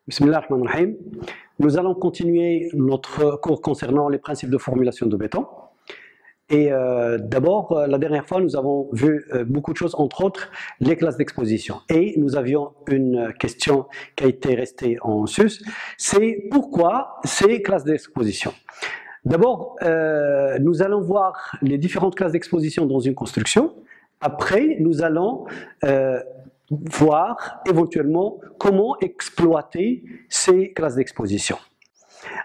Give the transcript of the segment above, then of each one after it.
Bismillah ar-Rahman ar-Rahim. Nous allons continuer notre cours concernant les principes de formulation de béton. Et d'abord, la dernière fois, nous avons vu beaucoup de choses, entre autres les classes d'exposition. Et nous avions une question qui a été restée en sus, c'est pourquoi ces classes d'exposition? D'abord, nous allons voir les différentes classes d'exposition dans une construction. Après, nous allons voir éventuellement comment exploiter ces classes d'exposition.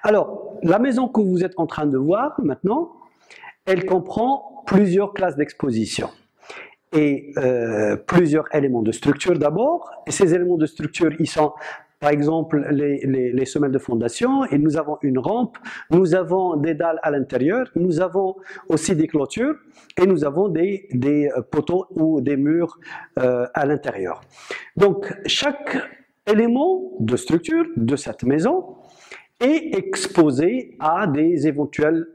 Alors, la maison que vous êtes en train de voir maintenant, elle comprend plusieurs classes d'exposition et plusieurs éléments de structure d'abord. Et ces éléments de structure, ils sont par exemple les semelles de fondation, et nous avons une rampe, nous avons des dalles à l'intérieur, nous avons aussi des clôtures et nous avons des poteaux ou des murs à l'intérieur. Donc chaque élément de structure de cette maison est exposé à des éventuels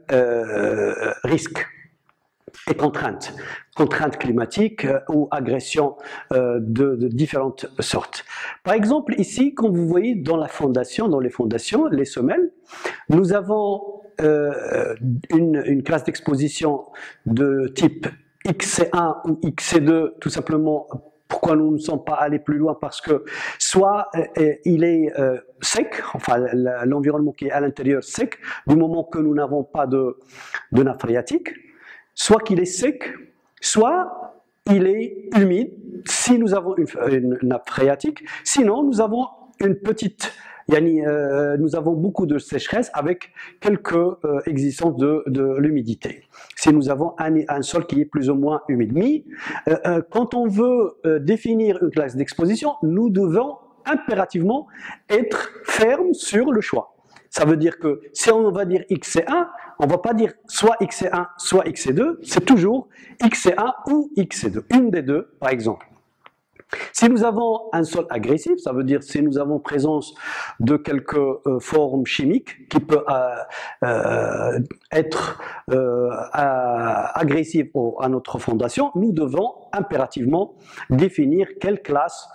risques et contraintes climatiques ou agressions de différentes sortes. Par exemple, ici, comme vous voyez dans les fondations, les semelles, nous avons une classe d'exposition de type XC1 ou XC2, tout simplement. Pourquoi nous ne sommes pas allés plus loin? Parce que soit il est sec, enfin l'environnement qui est à l'intérieur sec, du moment que nous n'avons pas de nappe phréatique, soit qu'il est sec, soit il est humide, si nous avons une nappe phréatique, sinon nous avons une petite, nous avons beaucoup de sécheresse avec quelques existences de l'humidité. Si nous avons un sol qui est plus ou moins humide. Mais quand on veut définir une classe d'exposition, nous devons impérativement être fermes sur le choix. Ça veut dire que si on va dire XC1, on ne va pas dire soit XC1, soit XC2, c'est toujours XC1 ou XC2, une des deux par exemple. Si nous avons un sol agressif, ça veut dire si nous avons présence de quelques formes chimiques qui peuvent être agressives à notre fondation, nous devons impérativement définir quelle classe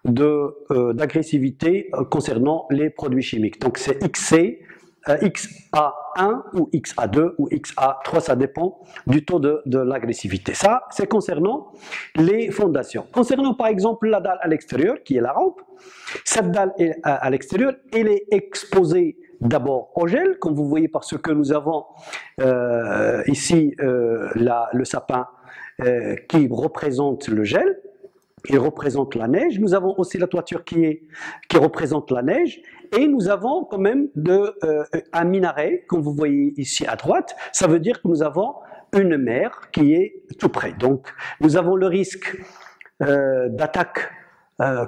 d'agressivité concernant les produits chimiques. Donc c'est XA1 ou XA2 ou XA3, ça dépend du taux de l'agressivité. Ça, c'est concernant les fondations. Concernant par exemple la dalle à l'extérieur, qui est la rampe, cette dalle à l'extérieur, elle est exposée d'abord au gel, comme vous voyez, parce que nous avons ici le sapin qui représente le gel. Il représente la neige. Nous avons aussi la toiture qui représente la neige. Et nous avons quand même un minaret, comme vous voyez ici à droite. Ça veut dire que nous avons une mer qui est tout près. Donc nous avons le risque d'attaque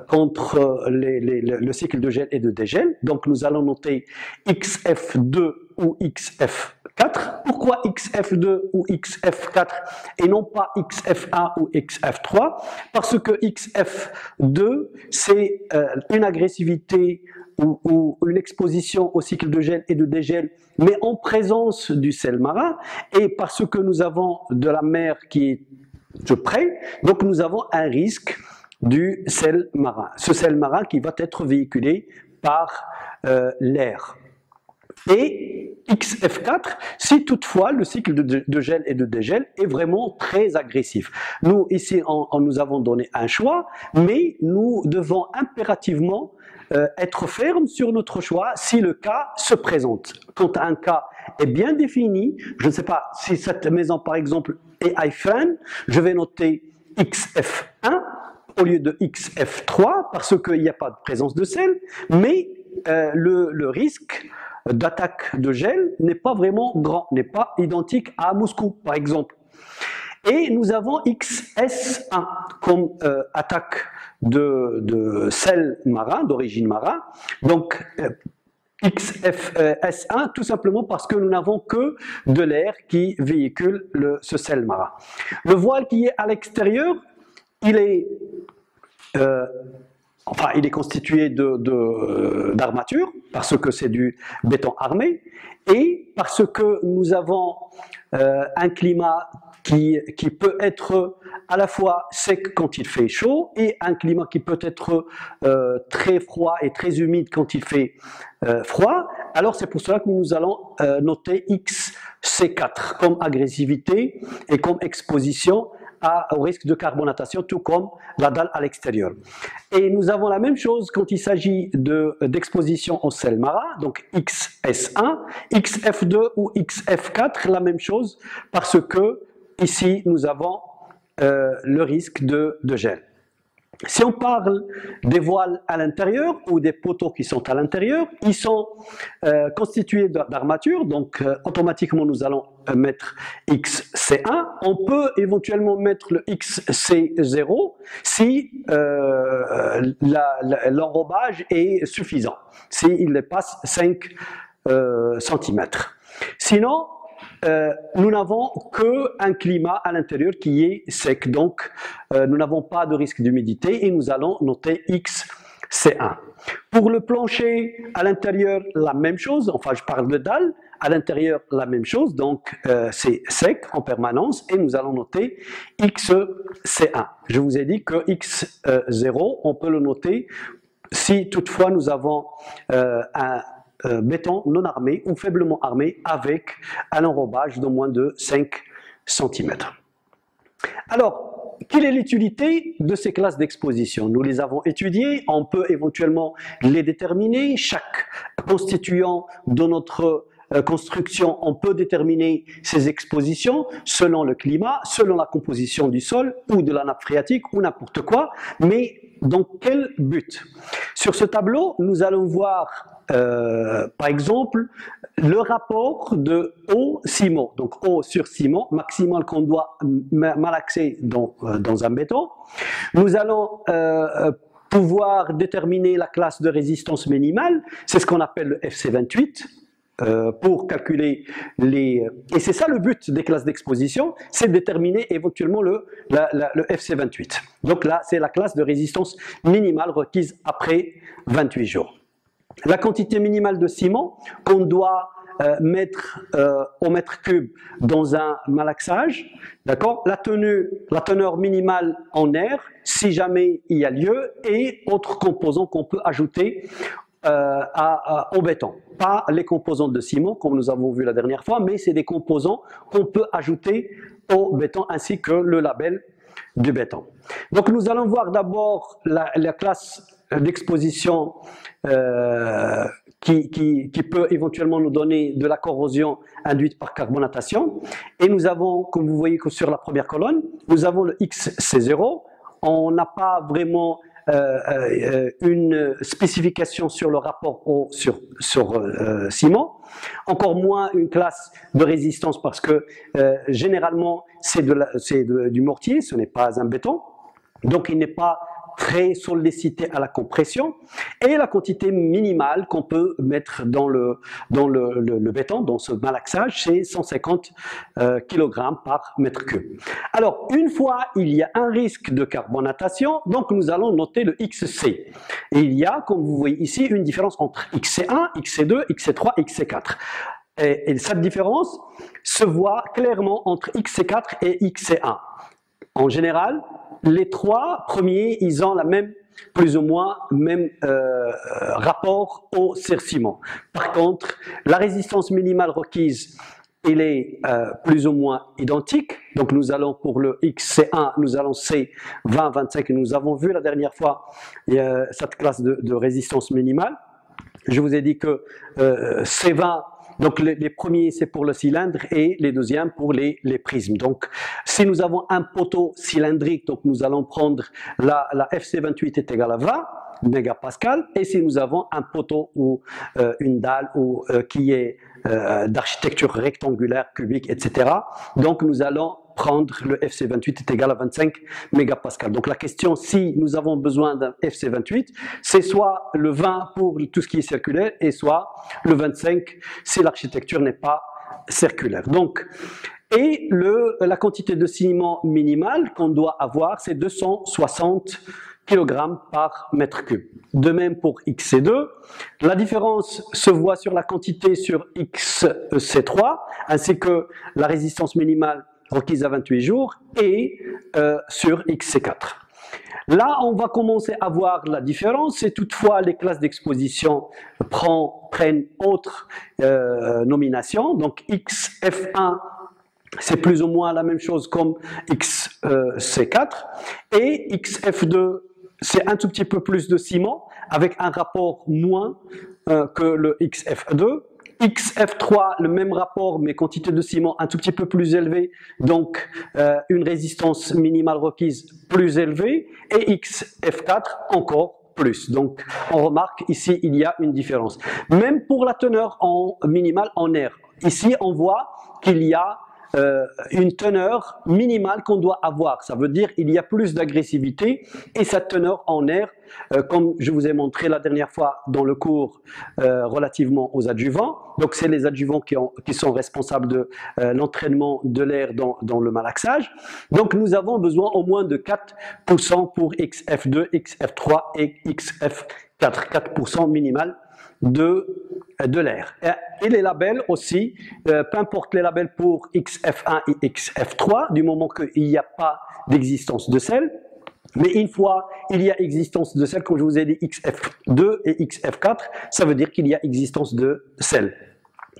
contre le cycle de gel et de dégel. Donc nous allons noter XF2 ou XF4. Pourquoi XF2 ou XF4 et non pas XF1 ou XF3? Parce que XF2, c'est une agressivité ou une exposition au cycle de gel et de dégel, mais en présence du sel marin, et parce que nous avons de la mer qui est de près, donc nous avons un risque du sel marin. Ce sel marin qui va être véhiculé par l'air. Et XF4, si toutefois le cycle de gel et de dégel est vraiment très agressif. Nous, ici, nous avons donné un choix, mais nous devons impérativement être fermes sur notre choix si le cas se présente. Quand un cas est bien défini, je ne sais pas si cette maison, par exemple, est high-fan, je vais noter XF1 au lieu de XF3 parce qu'il n'y a pas de présence de sel, mais le risque d'attaque de gel n'est pas vraiment grand, n'est pas identique à Moscou par exemple. Et nous avons XS1 comme attaque de sel marin, d'origine marin. Donc XFS1 tout simplement parce que nous n'avons que de l'air qui véhicule ce sel marin. Le voile qui est à l'extérieur, il est enfin, il est constitué d'armature, parce que c'est du béton armé, et parce que nous avons un climat qui peut être à la fois sec quand il fait chaud et un climat qui peut être très froid et très humide quand il fait froid. Alors c'est pour cela que nous allons noter XC4 comme agressivité et comme exposition au risque de carbonatation, tout comme la dalle à l'extérieur. Et nous avons la même chose quand il s'agit d'exposition au sel marin, donc XS1, XF2 ou XF4, la même chose, parce que ici nous avons le risque de gel. Si on parle des voiles à l'intérieur ou des poteaux qui sont à l'intérieur, ils sont constitués d'armature, donc automatiquement nous allons mettre XC1. On peut éventuellement mettre le XC0 si l'enrobage est suffisant, s'il dépasse 5 cm. Sinon, nous n'avons qu'un climat à l'intérieur qui est sec, donc nous n'avons pas de risque d'humidité et nous allons noter XC1. Pour le plancher à l'intérieur, la même chose, enfin je parle de dalle, à l'intérieur la même chose, donc c'est sec en permanence et nous allons noter XC1. Je vous ai dit que X0, on peut le noter si toutefois nous avons un béton non armé ou faiblement armé avec un enrobage de moins de 5 cm. Alors, quelle est l'utilité de ces classes d'exposition? Nous les avons étudiées, on peut éventuellement les déterminer. Chaque constituant de notre construction, on peut déterminer ces expositions selon le climat, selon la composition du sol ou de la nappe phréatique ou n'importe quoi, mais dans quel but? Sur ce tableau, nous allons voir par exemple, le rapport de eau-ciment, donc eau sur ciment, maximal qu'on doit malaxer dans un béton. Nous allons pouvoir déterminer la classe de résistance minimale, c'est ce qu'on appelle le FC28, pour calculer et c'est ça le but des classes d'exposition, c'est de déterminer éventuellement le FC28. Donc là, c'est la classe de résistance minimale requise après 28 jours. La quantité minimale de ciment qu'on doit mettre au mètre cube dans un malaxage, d'accord, la teneur minimale en air, si jamais il y a lieu, et autres composants qu'on peut ajouter au béton. Pas les composants de ciment, comme nous avons vu la dernière fois, mais c'est des composants qu'on peut ajouter au béton, ainsi que le label du béton. Donc nous allons voir d'abord la classe d'exposition qui peut éventuellement nous donner de la corrosion induite par carbonatation. Et nous avons, comme vous voyez que sur la première colonne, nous avons le XC0. On n'a pas vraiment une spécification sur le rapport eau sur ciment, encore moins une classe de résistance parce que généralement c'est du mortier, ce n'est pas un béton, donc il n'est pas très sollicité à la compression, et la quantité minimale qu'on peut mettre dans le béton, dans ce malaxage, c'est 150 kg par mètre cube. Alors, une fois il y a un risque de carbonatation, donc nous allons noter le XC. Et il y a, comme vous voyez ici, une différence entre XC1, XC2, XC3 et XC4. Et cette différence se voit clairement entre XC4 et XC1. En général, les trois premiers, ils ont la même, plus ou moins, même rapport au serciment. Par contre, la résistance minimale requise, elle est plus ou moins identique. Donc nous allons pour le XC1, nous allons C20, 25, nous avons vu la dernière fois cette classe de résistance minimale. Je vous ai dit que C20, donc les premiers c'est pour le cylindre et les deuxièmes pour les prismes. Donc si nous avons un poteau cylindrique, donc nous allons prendre la FC28 est égale à 20 mégapascal, et si nous avons un poteau ou une dalle qui est d'architecture rectangulaire, cubique, etc., donc nous allons prendre le FC28 est égal à 25 mégapascal. Donc la question, si nous avons besoin d'un FC28, c'est soit le 20 pour tout ce qui est circulaire, et soit le 25 si l'architecture n'est pas circulaire. Donc, et la quantité de ciment minimale qu'on doit avoir, c'est 260 kg par mètre cube. De même pour XC2, la différence se voit sur la quantité sur XC3, ainsi que la résistance minimale requise à 28 jours, et sur XC4. Là, on va commencer à voir la différence, et toutefois les classes d'exposition prennent autre nomination. Donc XF1, c'est plus ou moins la même chose comme XC4, et XF2, c'est un tout petit peu plus de ciment, avec un rapport moins que le XF2. XF3, le même rapport, mais quantité de ciment un tout petit peu plus élevée, donc une résistance minimale requise plus élevée, et XF4 encore plus. Donc on remarque ici, il y a une différence. Même pour la teneur minimale en air, ici on voit qu'il y a une teneur minimale qu'on doit avoir. Ça veut dire qu'il y a plus d'agressivité, et cette teneur en air, comme je vous ai montré la dernière fois dans le cours relativement aux adjuvants, donc c'est les adjuvants qui sont responsables de l'entraînement de l'air dans le malaxage. Donc nous avons besoin au moins de 4% pour XF2, XF3 et XF4, 4% minimal de l'air. Et les labels aussi, peu importe les labels pour XF1 et XF3, du moment qu'il n'y a pas d'existence de sel, mais une fois il y a existence de sel, comme je vous ai dit, XF2 et XF4, ça veut dire qu'il y a existence de sel.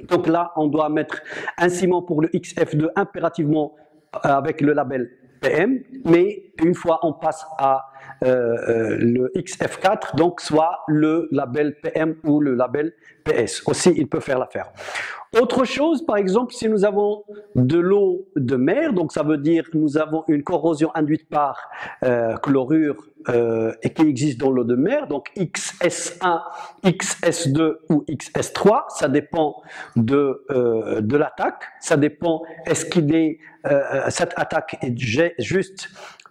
Donc là, on doit mettre un ciment pour le XF2 impérativement avec le label PM, mais une fois on passe à le XF4, donc soit le label PM ou le label PS. Aussi, il peut faire l'affaire. Autre chose, par exemple, si nous avons de l'eau de mer, donc ça veut dire que nous avons une corrosion induite par chlorure et qui existe dans l'eau de mer, donc XS1, XS2 ou XS3, ça dépend de l'attaque, ça dépend, est-ce qu'il est, cette attaque est juste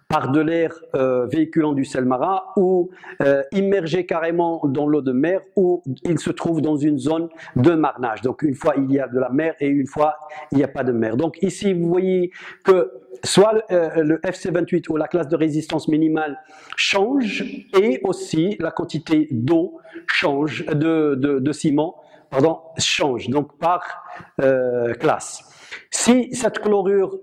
par de l'air véhiculant du sel marin ou immergé carrément dans l'eau de mer, ou il se trouve dans une zone de marnage. Donc une fois il y a de la mer et une fois il n'y a pas de mer. Donc ici vous voyez que soit le FC28 ou la classe de résistance minimale change, et aussi la quantité d'eau change, de ciment, pardon, change, donc par classe. Si cette chlorure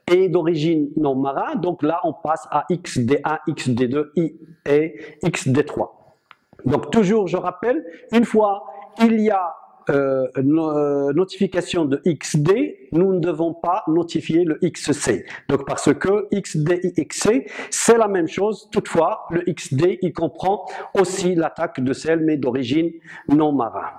est d'origine non marin, donc là on passe à XD1, XD2 et XD3. Donc toujours, je rappelle, une fois il y a notification de XD, nous ne devons pas notifier le XC. Donc parce que XD et XC, c'est la même chose. Toutefois, le XD, il comprend aussi l'attaque de sel, mais d'origine non marin.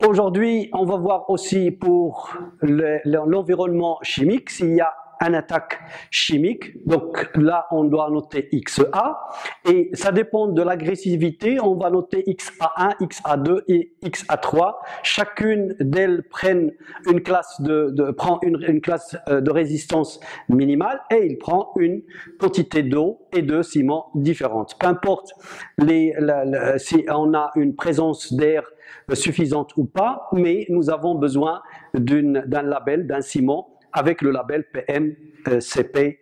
Aujourd'hui, on va voir aussi pour l'environnement chimique, s'il y a une attaque chimique. Donc là, on doit noter XA, et ça dépend de l'agressivité. On va noter XA1, XA2 et XA3. Chacune d'elles prend une classe de résistance minimale, et il prend une quantité d'eau et de ciment différente. Peu importe si on a une présence d'air suffisante ou pas, mais nous avons besoin d'un label, d'un ciment avec le label PMCP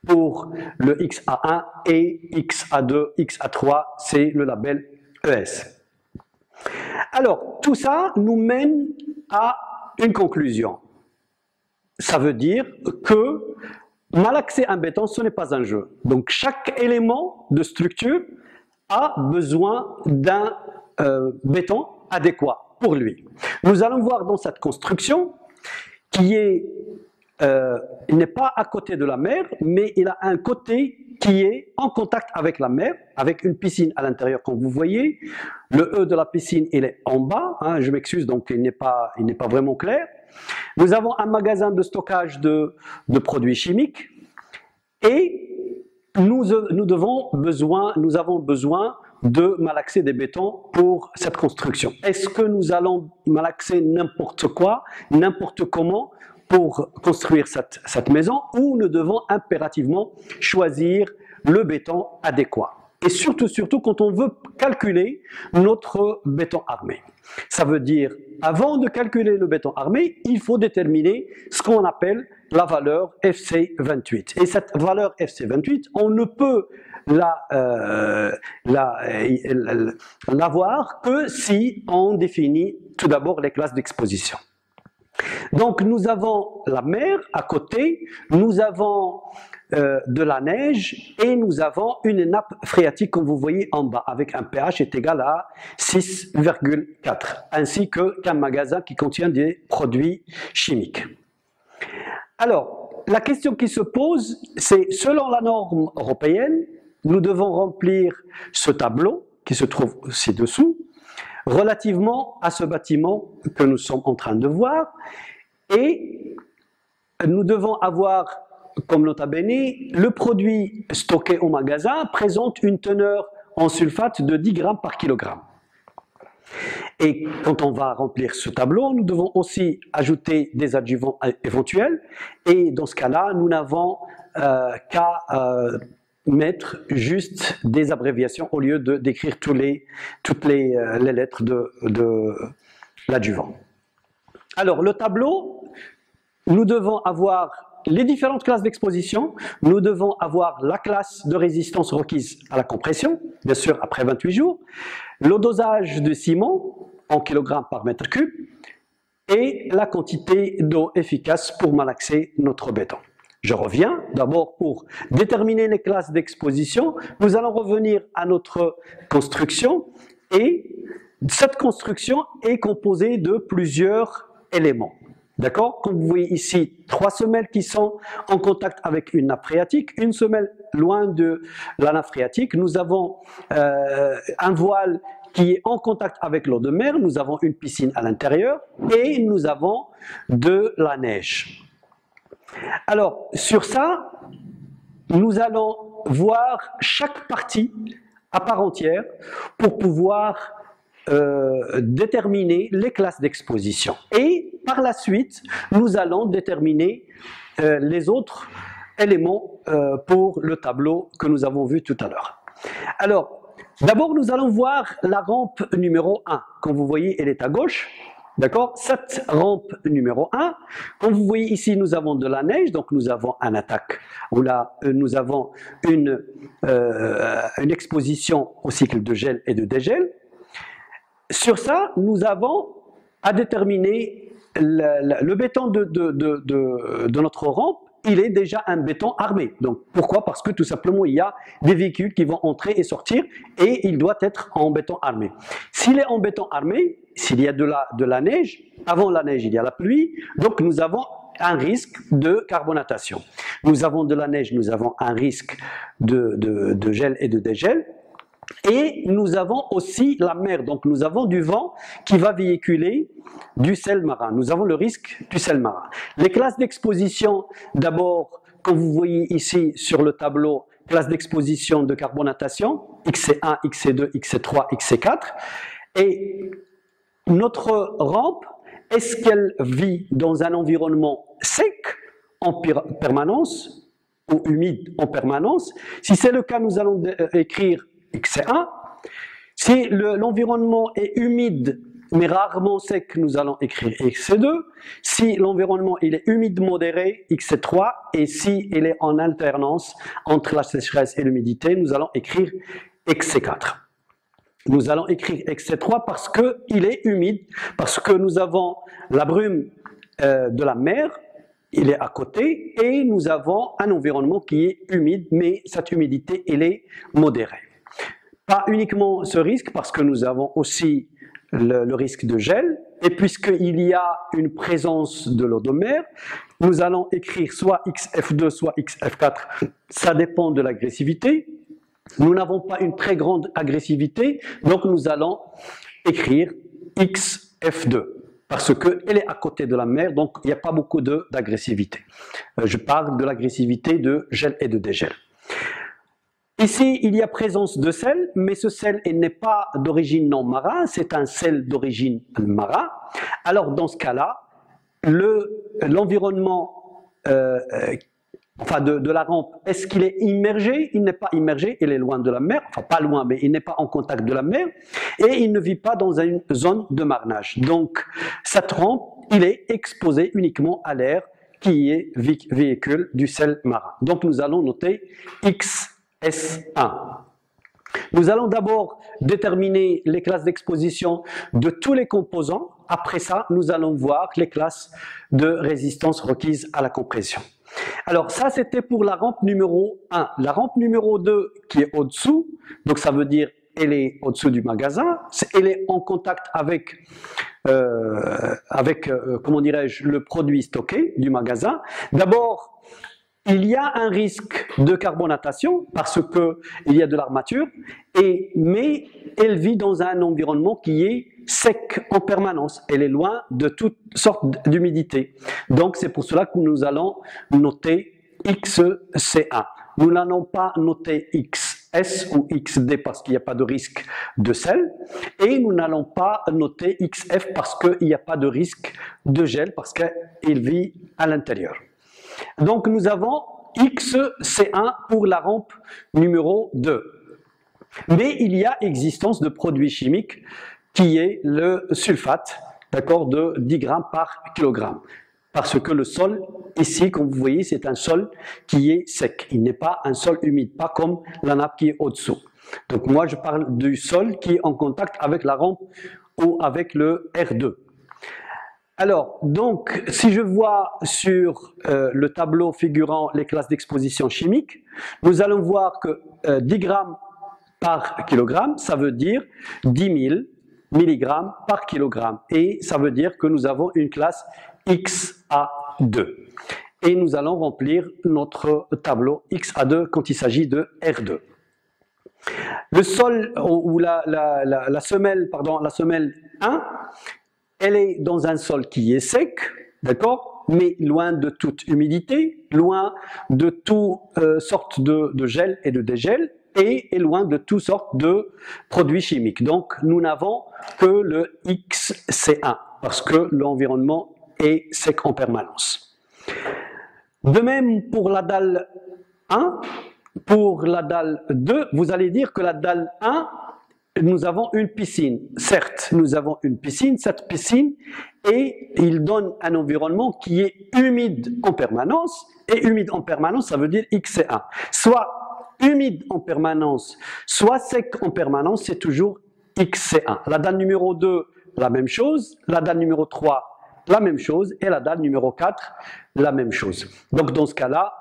pour le XA1, et XA2, XA3, c'est le label ES. Alors, tout ça nous mène à une conclusion. Ça veut dire que malaxer un béton, ce n'est pas un jeu. Donc, chaque élément de structure a besoin d'un béton adéquat pour lui. Nous allons voir dans cette construction il n'est pas à côté de la mer, mais il a un côté qui est en contact avec la mer, avec une piscine à l'intérieur, comme vous voyez. Le E de la piscine, il est en bas, hein, je m'excuse, donc il n'est pas vraiment clair. Nous avons un magasin de stockage de produits chimiques, et nous avons besoin de malaxer des bétons pour cette construction. Est-ce que nous allons malaxer n'importe quoi, n'importe comment pour construire cette maison, ou nous devons impérativement choisir le béton adéquat? et surtout quand on veut calculer notre béton armé. Ça veut dire, avant de calculer le béton armé, il faut déterminer ce qu'on appelle la valeur FC28. Et cette valeur FC28, on ne peut l'avoir que si on définit tout d'abord les classes d'exposition. Donc nous avons la mer à côté, nous avons de la neige et nous avons une nappe phréatique comme vous voyez en bas avec un pH est égal à 6,4 ainsi qu'un magasin qui contient des produits chimiques. Alors la question qui se pose c'est selon la norme européenne nous devons remplir ce tableau qui se trouve ci-dessous relativement à ce bâtiment que nous sommes en train de voir et nous devons avoir comme nota bene, le produit stocké au magasin présente une teneur en sulfate de 10 grammes par kilogramme. Et quand on va remplir ce tableau, nous devons aussi ajouter des adjuvants éventuels et dans ce cas-là, nous n'avons qu'à mettre juste des abréviations au lieu d'écrire toutes les lettres de l'adjuvant. Alors le tableau, nous devons avoir les différentes classes d'exposition, nous devons avoir la classe de résistance requise à la compression, bien sûr après 28 jours, le dosage de ciment en kilogrammes par mètre cube et la quantité d'eau efficace pour malaxer notre béton. Je reviens d'abord pour déterminer les classes d'exposition, nous allons revenir à notre construction et cette construction est composée de plusieurs éléments. D'accord? Comme vous voyez ici, 3 semelles qui sont en contact avec une nappe phréatique, une semelle loin de la nappe phréatique. Nous avons un voile qui est en contact avec l'eau de mer, nous avons une piscine à l'intérieur et nous avons de la neige. Alors, sur ça, nous allons voir chaque partie à part entière pour pouvoir déterminer les classes d'exposition. Et par la suite, nous allons déterminer les autres éléments pour le tableau que nous avons vu tout à l'heure. Alors, d'abord, nous allons voir la rampe numéro 1. Comme vous voyez, elle est à gauche. D'accord? Cette rampe numéro 1, comme vous voyez ici, nous avons de la neige, donc nous avons un attaque, où là, nous avons une exposition au cycle de gel et de dégel. Sur ça, nous avons à déterminer le béton de notre rampe, il est déjà un béton armé. Donc pourquoi? Parce que tout simplement il y a des véhicules qui vont entrer et sortir et il doit être en béton armé. S'il est en béton armé, s'il y a de la neige, avant la neige il y a la pluie, donc nous avons un risque de carbonatation. Nous avons de la neige, nous avons un risque de gel et de dégel. Et nous avons aussi la mer, donc nous avons du vent qui va véhiculer du sel marin. Nous avons le risque du sel marin. Les classes d'exposition, d'abord, comme vous voyez ici sur le tableau, classe d'exposition de carbonatation, XC1, XC2, XC3, XC4. Et notre rampe, est-ce qu'elle vit dans un environnement sec en permanence ou humide en permanence? Si c'est le cas, nous allons écrire XC1. Si l'environnement est humide mais rarement sec, nous allons écrire XC2. Si l'environnement il est humide modéré, XC3. Et si il est en alternance entre la sécheresse et l'humidité, nous allons écrire XC4. Nous allons écrire XC3 parce qu'il est humide, parce que nous avons la brume de la mer, il est à côté, et nous avons un environnement qui est humide, mais cette humidité elle est modérée. Pas uniquement ce risque, parce que nous avons aussi le risque de gel, et puisqu'il y a une présence de l'eau de mer, nous allons écrire soit XF2, soit XF4, ça dépend de l'agressivité. Nous n'avons pas une très grande agressivité, donc nous allons écrire XF2, parce qu'elle est à côté de la mer, donc il n'y a pas beaucoup d'agressivité. Je parle de l'agressivité de gel et de dégel. Ici, il y a présence de sel, mais ce sel n'est pas d'origine non marin, c'est un sel d'origine marin. Alors, dans ce cas-là, l'environnement enfin de la rampe, est-ce qu'il est immergé? Il n'est pas immergé, il est loin de la mer, enfin pas loin, mais il n'est pas en contact de la mer, et il ne vit pas dans une zone de marnage. Donc cette rampe, il est exposé uniquement à l'air qui est véhicule du sel marin. Donc nous allons noter XS1. Nous allons d'abord déterminer les classes d'exposition de tous les composants. Après ça, nous allons voir les classes de résistance requises à la compression. Alors ça, c'était pour la rampe numéro 1. La rampe numéro 2 qui est au-dessous, donc ça veut dire elle est au-dessous du magasin, elle est en contact avec comment dirais-je, le produit stocké du magasin. D'abord, il y a un risque de carbonatation parce qu'il y a de l'armature, mais elle vit dans un environnement qui est sec en permanence. Elle est loin de toutes sortes d'humidité. Donc c'est pour cela que nous allons noter XC1. Nous n'allons pas noter XS ou XD parce qu'il n'y a pas de risque de sel, et nous n'allons pas noter XF parce qu'il n'y a pas de risque de gel parce qu'il vit à l'intérieur. Donc nous avons XC1 pour la rampe numéro 2. Mais il y a existence de produits chimiques qui est le sulfate, d'accord, de 10 grammes par kilogramme. Parce que le sol, ici, comme vous voyez, c'est un sol qui est sec. Il n'est pas un sol humide, pas comme la nappe qui est au-dessous. Donc moi, je parle du sol qui est en contact avec la rampe ou avec le R2. Alors, donc, si je vois sur le tableau figurant les classes d'exposition chimique, nous allons voir que 10 grammes par kilogramme, ça veut dire 10 000 milligrammes par kilogramme. Et ça veut dire que nous avons une classe XA2. Et nous allons remplir notre tableau XA2 quand il s'agit de R2. Le sol, ou la semelle 1, elle est dans un sol qui est sec, d'accord, mais loin de toute humidité, loin de toutes sortes de gel et de dégel, et loin de toutes sortes de produits chimiques. Donc nous n'avons que le XC1, parce que l'environnement est sec en permanence. De même pour la dalle 1, pour la dalle 2, vous allez dire que la dalle 1, nous avons une piscine. Certes, nous avons une piscine, cette piscine, et il donne un environnement qui est humide en permanence, et humide en permanence, ça veut dire XC1. Soit humide en permanence, soit sec en permanence, c'est toujours XC1. La dalle numéro 2, la même chose, la dalle numéro 3, la même chose, et la dalle numéro 4, la même chose. Donc dans ce cas-là,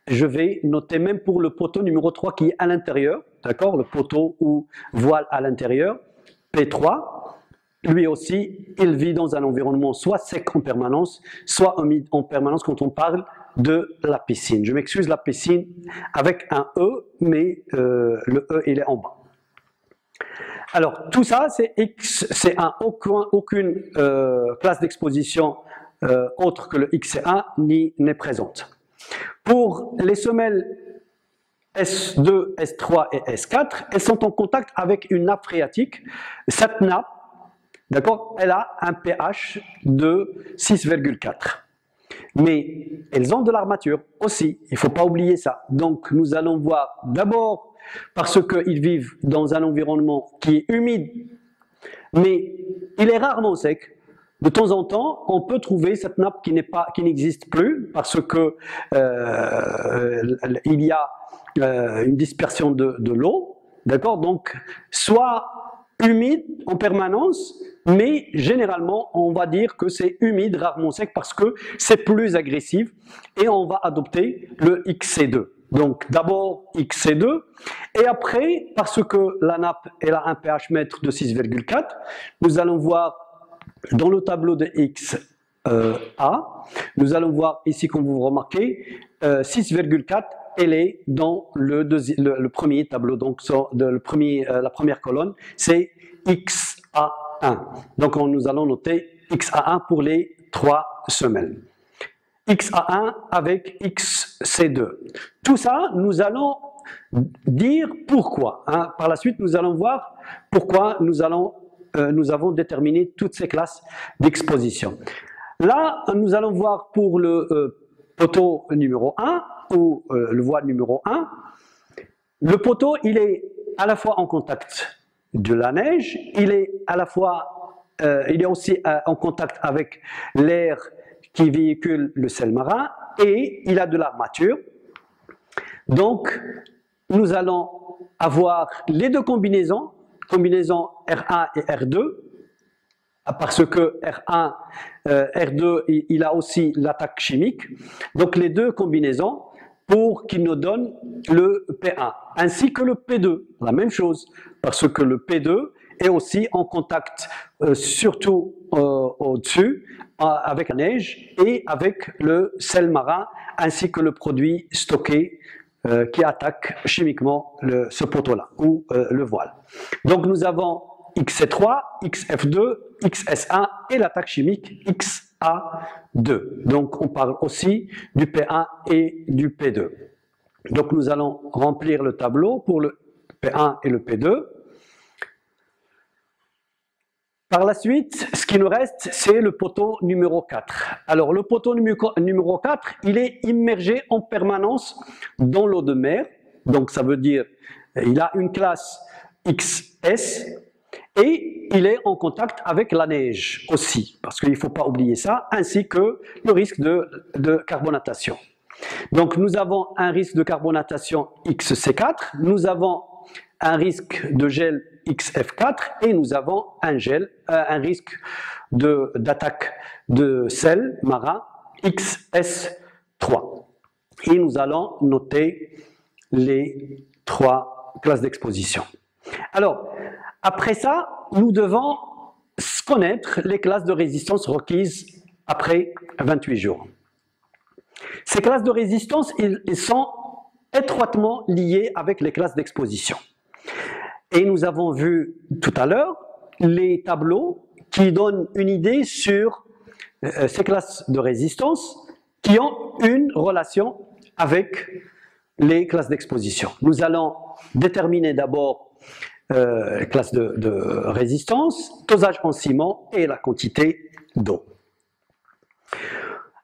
je vais noter même pour le poteau numéro 3 qui est à l'intérieur, d'accord, le poteau ou voile à l'intérieur, P3, lui aussi, il vit dans un environnement soit sec en permanence, soit humide en permanence quand on parle de la piscine. Je m'excuse, la piscine avec un E, mais le E, il est en bas. Alors, tout ça, c'est aucune classe d'exposition autre que le XC1 n'est présente. Pour les semelles S2, S3 et S4, elles sont en contact avec une nappe phréatique. Cette nappe, d'accord, elle a un pH de 6,4. Mais elles ont de l'armature aussi, il ne faut pas oublier ça. Donc nous allons voir d'abord parce qu'ils vivent dans un environnement qui est humide, mais il est rarement sec. De temps en temps, on peut trouver cette nappe qui n'existe plus parce que il y a une dispersion de l'eau, d'accord? Donc, soit humide en permanence, mais généralement, on va dire que c'est humide, rarement sec parce que c'est plus agressif et on va adopter le XC2. Donc, d'abord XC2 et après, parce que la nappe elle a un pH mètre de 6,4, nous allons voir dans le tableau de XA, nous allons voir ici, comme vous remarquez, 6,4, elle est dans le premier tableau, donc la première colonne, c'est XA1. Donc nous allons noter XA1 pour les 3 semelles. XA1 avec XC2. Tout ça, nous allons dire pourquoi. Hein. Par la suite, nous allons voir pourquoi nous avons déterminé toutes ces classes d'exposition. Là, nous allons voir pour le poteau numéro 1 ou le voile numéro 1, le poteau, il est à la fois en contact de la neige, il est aussi en contact avec l'air qui véhicule le sel marin et il a de l'armature. Donc, nous allons avoir les deux combinaisons R1 et R2, parce que R2, il a aussi l'attaque chimique. Donc, les deux combinaisons pour qu'il nous donne le P1, ainsi que le P2, la même chose, parce que le P2 est aussi en contact, surtout au-dessus, avec la neige et avec le sel marin, ainsi que le produit stocké qui attaque chimiquement ce poteau-là, ou le voile. Donc nous avons XC3, XF2, XS1 et l'attaque chimique XA2. Donc on parle aussi du P1 et du P2. Donc nous allons remplir le tableau pour le P1 et le P2. Par la suite, ce qui nous reste, c'est le poteau numéro 4. Alors le poteau numéro 4, il est immergé en permanence dans l'eau de mer. Donc ça veut dire il a une classe XS et il est en contact avec la neige aussi, parce qu'il ne faut pas oublier ça, ainsi que le risque de carbonatation. Donc nous avons un risque de carbonatation XC4, nous avons un risque de gel XF4 et nous avons un risque d'attaque de sel marin XS3. Et nous allons noter les 3 classes d'exposition. Alors, après ça, nous devons connaître les classes de résistance requises après 28 jours. Ces classes de résistance, ils sont étroitement liées avec les classes d'exposition. Et nous avons vu tout à l'heure les tableaux qui donnent une idée sur ces classes de résistance qui ont une relation avec les classes d'exposition. Nous allons déterminer d'abord les classes de résistance, dosage en ciment et la quantité d'eau.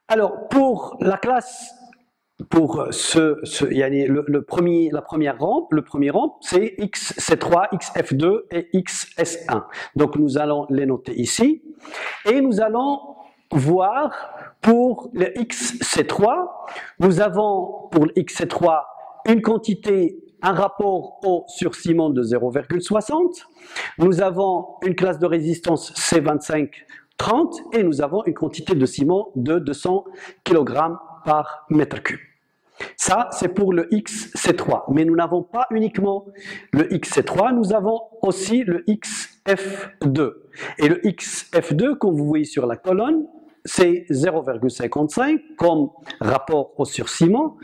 Alors, pour la classe, pour la première rampe, le premier rampe, c'est XC3, XF2 et XS1. Donc nous allons les noter ici. Et nous allons voir pour le XC3, nous avons pour le XC3 une quantité, un rapport eau sur ciment de 0,60. Nous avons une classe de résistance C25-30 et nous avons une quantité de ciment de 200 kg par mètre cube. Ça, c'est pour le XC3. Mais nous n'avons pas uniquement le XC3, nous avons aussi le XF2. Et le XF2, comme vous voyez sur la colonne, c'est 0,55 comme rapport au surciment.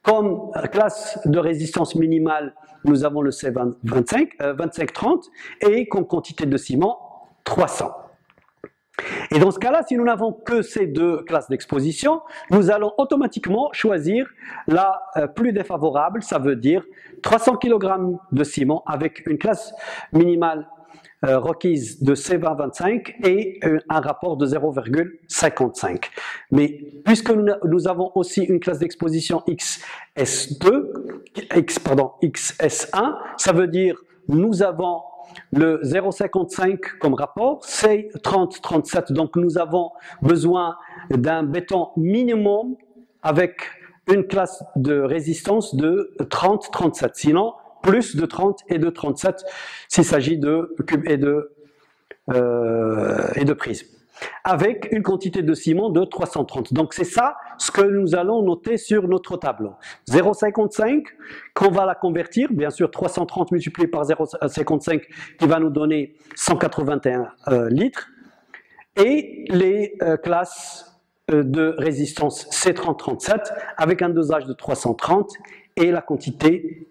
Comme classe de résistance minimale, nous avons le C25-30 et comme quantité de ciment, 300. Et dans ce cas-là, si nous n'avons que ces deux classes d'exposition, nous allons automatiquement choisir la plus défavorable, ça veut dire 300 kg de ciment avec une classe minimale requise de C20-25 et un rapport de 0,55. Mais puisque nous avons aussi une classe d'exposition XS1, ça veut dire nous avons le 0,55 comme rapport, c'est 30-37, donc nous avons besoin d'un béton minimum avec une classe de résistance de 30-37, sinon plus de 30 et de 37 s'il s'agit de cubes et de prismes, avec une quantité de ciment de 330. Donc c'est ça ce que nous allons noter sur notre tableau. 0,55 qu'on va la convertir, bien sûr 330 multiplié par 0,55 qui va nous donner 181 litres, et les classes de résistance C30-37 avec un dosage de 330 et la quantité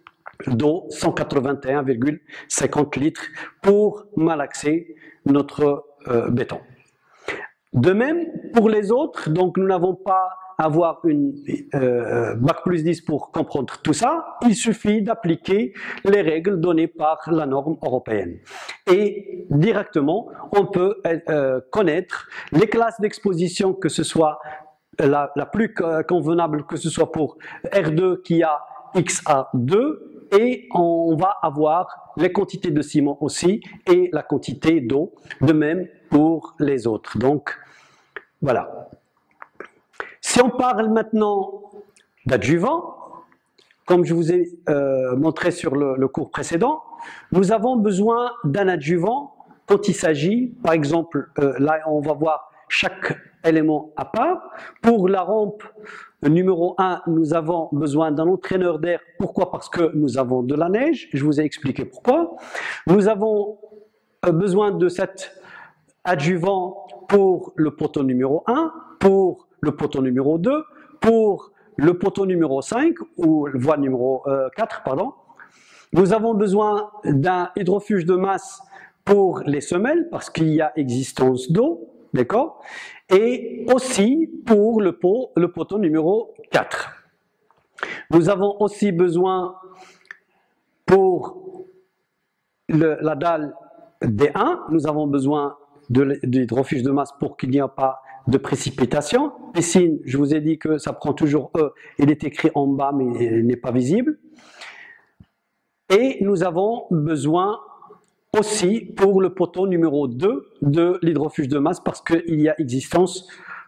d'eau 181,50 litres pour malaxer notre béton. De même, pour les autres, donc nous n'avons pas à avoir une Bac plus 10 pour comprendre tout ça, il suffit d'appliquer les règles données par la norme européenne. Et directement, on peut connaître les classes d'exposition, que ce soit la plus convenable, que ce soit pour R2 qui a XA2, et on va avoir les quantités de ciment aussi et la quantité d'eau, de même pour les autres. Donc, voilà. Si on parle maintenant d'adjuvants, comme je vous ai montré sur le cours précédent, nous avons besoin d'un adjuvant quand il s'agit, par exemple, là on va voir chaque élément à part. Pour la rampe numéro 1, nous avons besoin d'un entraîneur d'air. Pourquoi? Parce que nous avons de la neige. Je vous ai expliqué pourquoi. Nous avons besoin de cet adjuvant pour le poteau numéro 1, pour le poteau numéro 2, pour le poteau numéro 5, ou voie numéro 4, pardon. Nous avons besoin d'un hydrofuge de masse pour les semelles, parce qu'il y a existence d'eau, d'accord? Et aussi pour le poteau numéro 4. Nous avons aussi besoin pour la dalle D1, nous avons besoin de l'hydrofuge de masse pour qu'il n'y ait pas de précipitation. Piscine, je vous ai dit que ça prend toujours E, il est écrit en bas mais il n'est pas visible. Et nous avons besoin aussi pour le poteau numéro 2 de l'hydrofuge de masse parce qu'il y a existence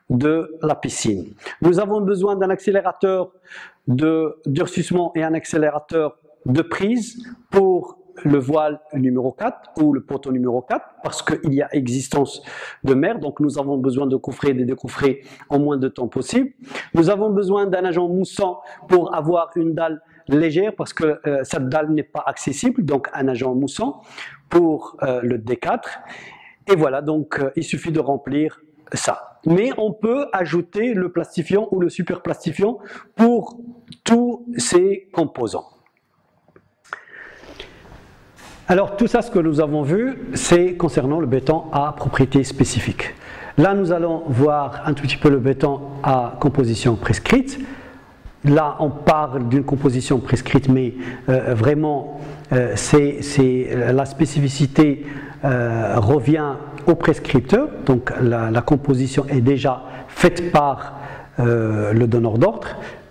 de la piscine. Nous avons besoin d'un accélérateur de durcissement et un accélérateur de prise pour le voile numéro 4 ou le poteau numéro 4 parce qu'il y a existence de mer, donc nous avons besoin de coffrer et de décoffrer en moins de temps possible. Nous avons besoin d'un agent moussant pour avoir une dalle légère parce que cette dalle n'est pas accessible, donc un agent moussant pour le D4. Et voilà, donc il suffit de remplir ça. Mais on peut ajouter le plastifiant ou le superplastifiant pour tous ces composants. Alors tout ça, ce que nous avons vu, c'est concernant le béton à propriétés spécifiques. Là, nous allons voir un tout petit peu le béton à composition prescrite. Là, on parle d'une composition prescrite, mais vraiment, la spécificité revient au prescripteur. Donc, la composition est déjà faite par le donneur d'ordre.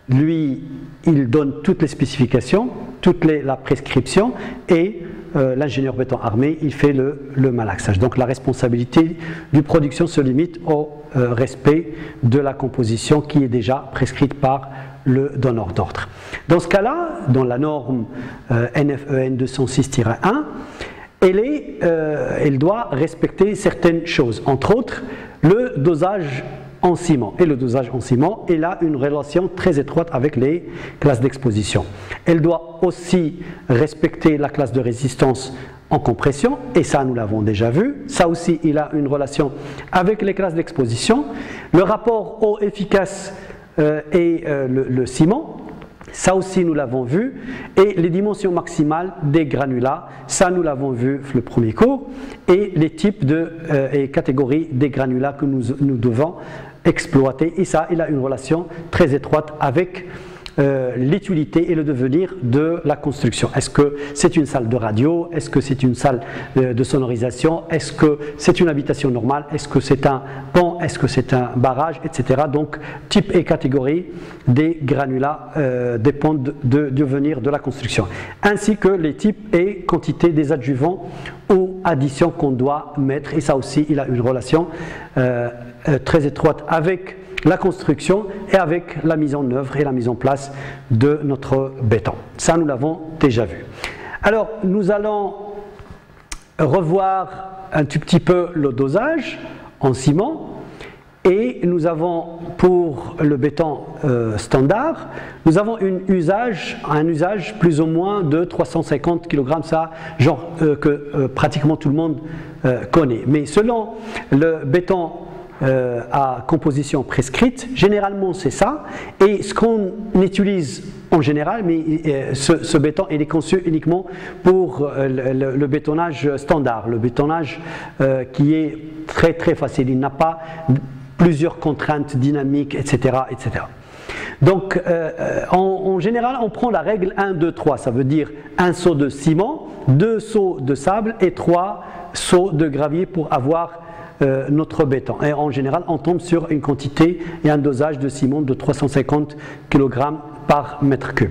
Lui, il donne toutes les spécifications, la prescription, et l'ingénieur béton armé, il fait le malaxage. Donc, la responsabilité du production se limite au respect de la composition qui est déjà prescrite par le donneur d'ordre. Dans ce cas-là, dans la norme NFEN 206-1, elle doit respecter certaines choses, entre autres le dosage en ciment. Et le dosage en ciment, elle a une relation très étroite avec les classes d'exposition. Elle doit aussi respecter la classe de résistance en compression, et ça nous l'avons déjà vu. Ça aussi, il a une relation avec les classes d'exposition. Le rapport eau efficace et le ciment, ça aussi nous l'avons vu, et les dimensions maximales des granulats, ça nous l'avons vu le premier cours, et les types et catégories des granulats que nous devons exploiter, et ça, il a une relation très étroite avec l'utilité et le devenir de la construction. Est-ce que c'est une salle de radio? Est-ce que c'est une salle de sonorisation? Est-ce que c'est une habitation normale? Est-ce que c'est un pont? Est-ce que c'est un barrage? Etc. Donc, type et catégorie des granulats dépendent du devenir de la construction. Ainsi que les types et quantités des adjuvants ou additions qu'on doit mettre. Et ça aussi, il a une relation très étroite avec la construction et avec la mise en œuvre et la mise en place de notre béton. Ça, nous l'avons déjà vu. Alors, nous allons revoir un tout petit peu le dosage en ciment. Et nous avons, pour le béton standard, nous avons un usage plus ou moins de 350 kg, ça, genre que pratiquement tout le monde connaît. Mais selon le béton à composition prescrite, généralement c'est ça, et ce qu'on utilise en général, mais ce béton il est conçu uniquement pour le bétonnage standard, le bétonnage qui est très très facile, il n'a pas plusieurs contraintes dynamiques, etc. etc. Donc en général on prend la règle 1, 2, 3, ça veut dire un seau de ciment, 2 seaux de sable et 3 seaux de gravier pour avoir notre béton. Et en général, on tombe sur une quantité et un dosage de ciment de 350 kg par mètre cube.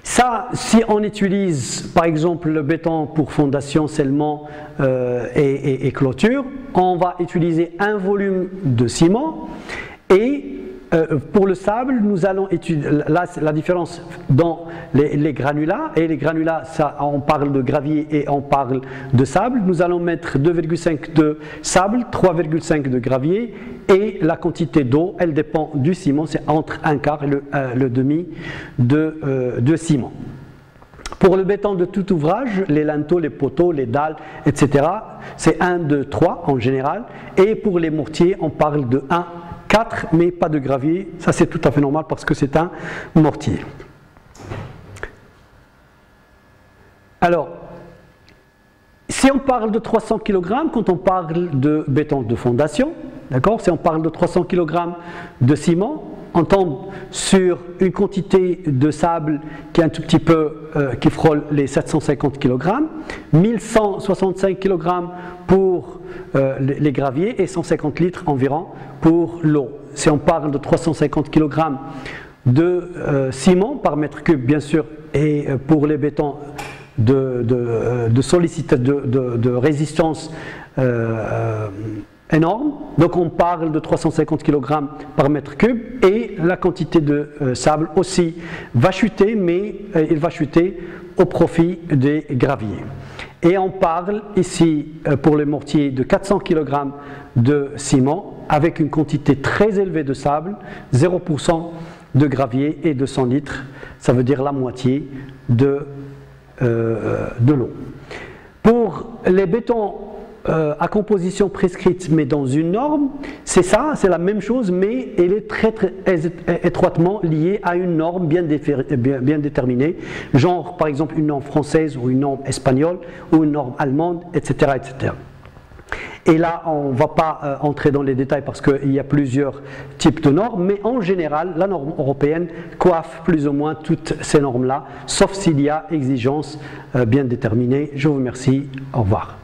Ça, si on utilise par exemple le béton pour fondation, scellement et clôture, on va utiliser un volume de ciment et pour le sable, nous allons étudier là, la différence dans les granulats, et les granulats, ça, on parle de gravier et on parle de sable. Nous allons mettre 2,5 de sable, 3,5 de gravier, et la quantité d'eau, elle dépend du ciment, c'est entre un quart et le demi de ciment. Pour le béton de tout ouvrage, les linteaux, les poteaux, les dalles, etc., c'est 1, 2, 3 en général, et pour les mortiers, on parle de 1, 4, mais pas de gravier, ça c'est tout à fait normal parce que c'est un mortier. Alors, si on parle de 300 kg, quand on parle de béton de fondation, d'accord, si on parle de 300 kg de ciment, on tombe sur une quantité de sable qui est un tout petit peu, qui frôle les 750 kg, 1165 kg pour les graviers et 150 litres environ pour l'eau. Si on parle de 350 kg de ciment par mètre cube, bien sûr, et pour les bétons de résistance énorme, donc on parle de 350 kg par mètre cube, et la quantité de sable aussi va chuter, mais il va chuter au profit des graviers. Et on parle ici pour les mortiers de 400 kg de ciment avec une quantité très élevée de sable, 0% de gravier et 200 litres, ça veut dire la moitié de l'eau. Pour les bétons à composition prescrite mais dans une norme, c'est ça, c'est la même chose, mais elle est très étroitement liée à une norme bien déterminée, genre par exemple une norme française ou une norme espagnole ou une norme allemande, etc. etc. Et là, on ne va pas entrer dans les détails parce qu'il y a plusieurs types de normes, mais en général, la norme européenne coiffe plus ou moins toutes ces normes-là, sauf s'il y a exigence bien déterminée. Je vous remercie, au revoir.